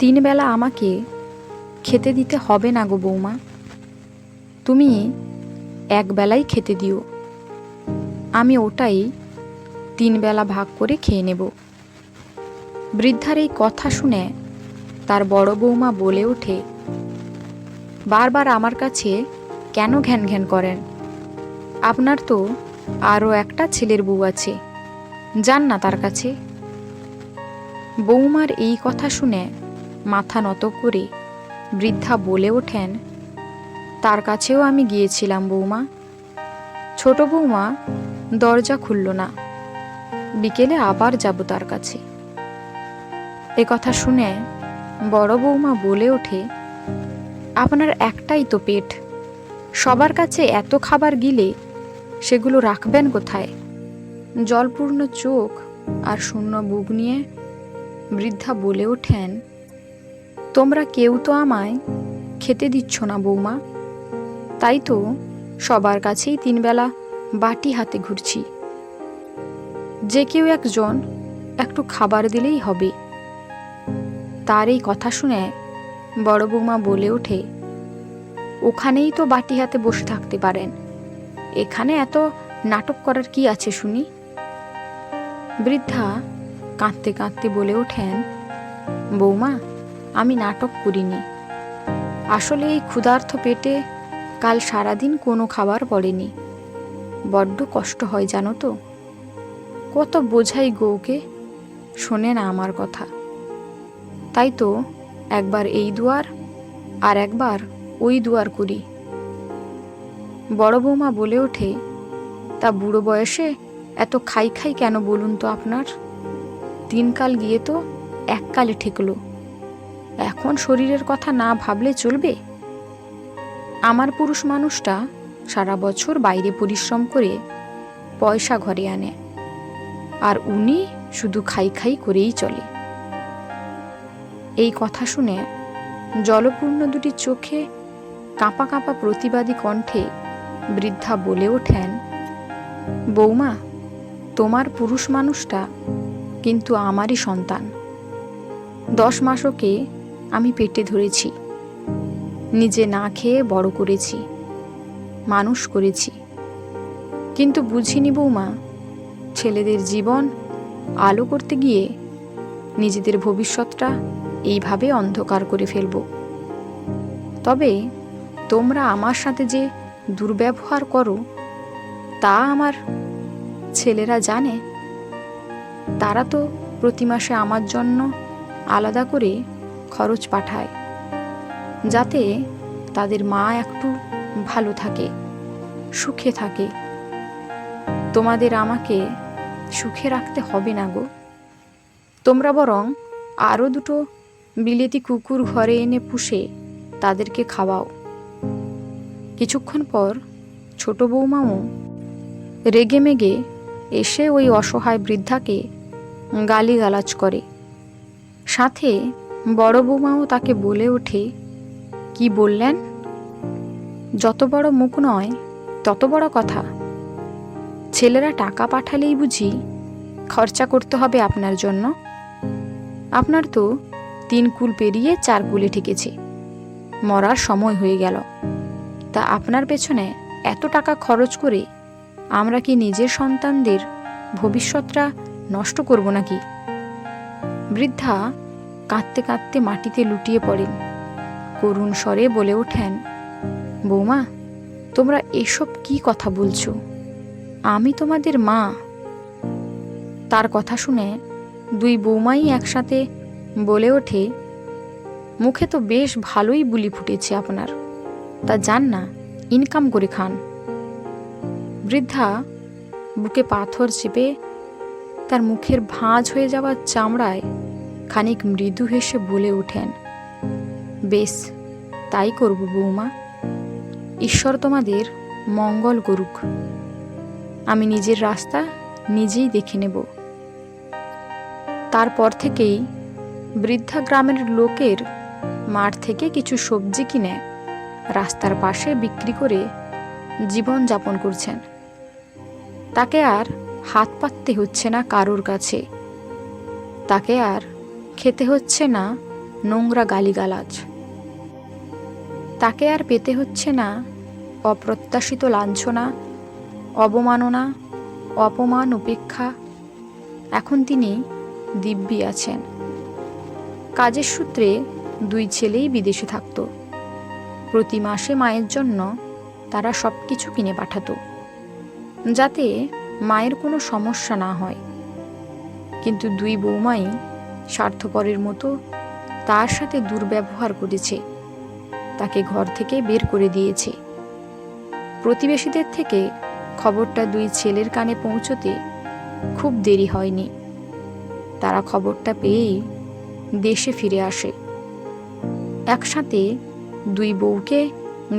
তিন বেলা আমাকে খেতে দিতে হবে না গো বৌমা, তুমি এক বেলাই খেতে দিও, আমি ওটাই তিন বেলা ভাগ করে খেয়ে নেব। বৃদ্ধার এই কথা শুনে তার বড় বৌমা বলে ওঠে, বারবার আমার কাছে কেন ঘ্যান ঘ্যান করেন? আপনার তো আরও একটা ছেলের বউ আছে, যান না তার কাছে। বৌমার এই কথা শুনে মাথা নত করে বৃদ্ধা বলে ওঠেন, তার কাছেও আমি গিয়েছিলাম বৌমা, ছোট বৌমা দরজা খুলল না, বিকেলে আবার যাব তার কাছে। এ কথা শুনে বড় বৌমা বলে ওঠে, আপনার একটাই তো পেট, সবার কাছে এত খাবার গিলে সেগুলো রাখবেন কোথায়? জলপূর্ণ চোখ আর শূন্য বুক নিয়ে বৃদ্ধা বলে ওঠেন, তোমরা কেউ তো আমায় খেতে দিচ্ছ না বৌমা, তাই তো সবার কাছেই তিন বেলা বাটি হাতে ঘুরছি। যে কেউ একজন একটু খাবার দিলেই হবে। তার এই কথা শুনে বড় বৌমা বলে ওঠে, ওখানেই তো বাটি হাতে বসে থাকতে পারেন, এখানে এত নাটক করার কি আছে শুনি? বৃদ্ধা কাঁদতে কাঁদতে বলে ওঠেন, বৌমা আমি নাটক করিনি, আসলে এই ক্ষুধার্ত পেটে কাল সারাদিন কোনো খাবার পড়েনি, বড্ড কষ্ট হয় জানো তো, কত বোঝাই গৌকে, শোনে না আমার কথা, তাই তো একবার এই দুয়ার আর একবার ওই দুয়ার করি। বড় বৌমা বলে ওঠে, তা বুড়ো বয়সে এত খাই খাই কেন বলুন তো আপনার? দিনকাল গিয়ে তো এককালে ঠেকলো, এখন শরীরের কথা না ভাবলে চলবে? আমার পুরুষ মানুষটা সারা বছর বাইরে পরিশ্রম করে পয়সা ঘরে আনে, আর উনি শুধু খাই খাই করেই চলে। এই কথা শুনে জলপূর্ণ দুটি চোখে কাঁপা কাঁপা প্রতিবাদী কণ্ঠে বৃদ্ধা বলে ওঠেন, বৌমা তোমার পুরুষ মানুষটা কিন্তু আমারই সন্তান, 10 মাস ওকে আমি পেটে ধরেছি, নিজে না খেয়ে বড় করেছি, মানুষ করেছি, কিন্তু বুঝিনি বৌমা, ছেলেদের জীবন আলো করতে গিয়ে নিজেদের ভবিষ্যৎটা এইভাবে অন্ধকার করে ফেলব। তবে তোমরা আমার সাথে যে দুর্ব্যবহার করো তা আমার ছেলেরা জানে, তারা তো প্রতি মাসে আমার জন্য আলাদা করে খরচ পাঠায়, যাতে তাদের মা একটু ভালো থাকে, সুখে থাকে। তোমাদের আমাকে সুখে রাখতে হবে না গো, তোমরা বরং আরও দুটো বিলেতি কুকুর ঘরে এনে পুষে তাদেরকে খাওয়াও। কিছুক্ষণ পর ছোট বৌমাও রেগে মেগে এসে ওই অসহায় বৃদ্ধাকে গালিগালাজ করে, সাথে বড় বৌমাও তাকে বলে ওঠে, কি বললেন? যত বড় মুখ নয় তত বড় কথা, ছেলেরা টাকা পাঠালেই বুঝি খরচা করতে হবে আপনার জন্য? আপনার তো 3 কুল পেরিয়ে 4 কুলে ঠেকেছে, মরার সময় হয়ে গেল, তা আপনার পেছনে এত টাকা খরচ করে আমরা কি নিজের সন্তানদের ভবিষ্যৎটা নষ্ট করব নাকি? বৃদ্ধা কাঁদতে কাঁদতে মাটিতে লুটিয়ে পড়েন, করুণ স্বরে বলে ওঠেন, বৌমা তোমরা এসব কি কথা বলছো? আমি তোমাদের মা। তার কথা শুনে দুই বৌমাই একসাথে বলে ওঠে, মুখে তো বেশ ভালোই বুলি ফুটেছে আপনার, তা যান না ইনকাম করে খান। বৃদ্ধা বুকে পাথর চেপে তার মুখের ভাঁজ হয়ে যাওয়া চামড়ায় খানিক মৃদু হেসে বলে ওঠেন, বেশ তাই করব বৌমা, ঈশ্বর তোমাদের মঙ্গল করুক, আমি নিজের রাস্তা নিজেই দেখে নেব। তারপর থেকেই বৃদ্ধা গ্রামের লোকের মাঠ থেকে কিছু সবজি কিনে রাস্তার পাশে বিক্রি করে জীবন যাপন করছেন। তাকে আর হাত পাততে হচ্ছে না কারোর কাছে, তাকে আর খেতে হচ্ছে না নোংরা গালিগালাজ। তাকে আর পেতে হচ্ছে না অপ্রত্যাশিত লাঞ্ছনা, অবমাননা, অপমান, উপেক্ষা। এখন তিনি দিব্যি আছেন। কাজের সূত্রে 2 ছেলেই বিদেশে থাকত। প্রতি মাসে মায়ের জন্য তারা সব কিছু কিনে পাঠাতো, যাতে মায়ের কোনো সমস্যা না হয়। কিন্তু 2 বৌমাই স্বার্থপরের মতো তার সাথে দুর্ব্যবহার করেছে, তাকে ঘর থেকে বের করে দিয়েছে। প্রতিবেশীদের থেকে খবরটা 2 ছেলের কানে পৌঁছতে খুব দেরি হয়নি। তারা খবরটা পেয়েই দেশে ফিরে আসে। একসাথে 2 বউকে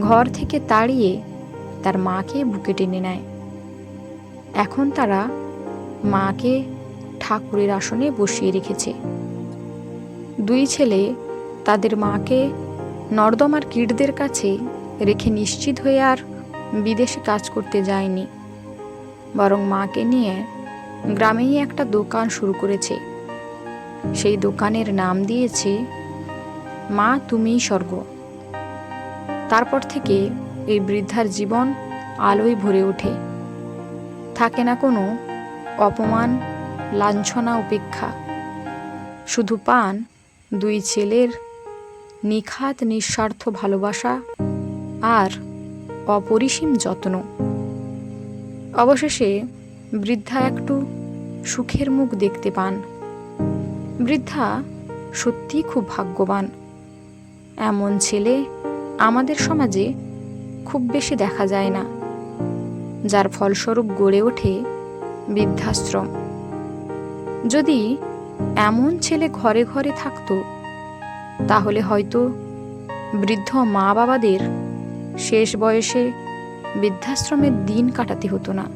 ঘর থেকে তাড়িয়ে তার মাকে বুকে টেনে নেয়। এখন তারা মাকে ঠাকুরের আসনে বসিয়ে রেখেছে। 2 ছেলে তাদের মাকে নর্দমার কীটদের কাছে রেখে নিশ্চিত হয়ে আর বিদেশে কাজ করতে যায়নি, বরং মাকে নিয়ে গ্রামেই একটা দোকান শুরু করেছে। সেই দোকানের নাম দিয়েছে মা তুমিই স্বর্গ। তারপর থেকে এই বৃদ্ধার জীবন আলোয় ভরে ওঠে। থাকে না কোনো অপমান, লাঞ্ছনা, উপেক্ষা। শুধু পান 2 ছেলের নিখাত নিঃস্বার্থ ভালোবাসা আর অপরিসীম যত্ন। অবশেষে বৃদ্ধা একটু সুখের মুখ দেখতে পান। বৃদ্ধা সত্যি খুব ভাগ্যবান। এমন ছেলে আমাদের সমাজে খুব বেশি দেখা যায় না, যার ফলস্বরূপ গড়ে ওঠে বৃদ্ধাশ্রম। যদি এমন ছেলে ঘরে ঘরে থাকতো, তাহলে হয়তো বৃদ্ধ মা বাবাদের শেষ বয়সে বৃদ্ধাশ্রমের দিন কাটাতে হতো না।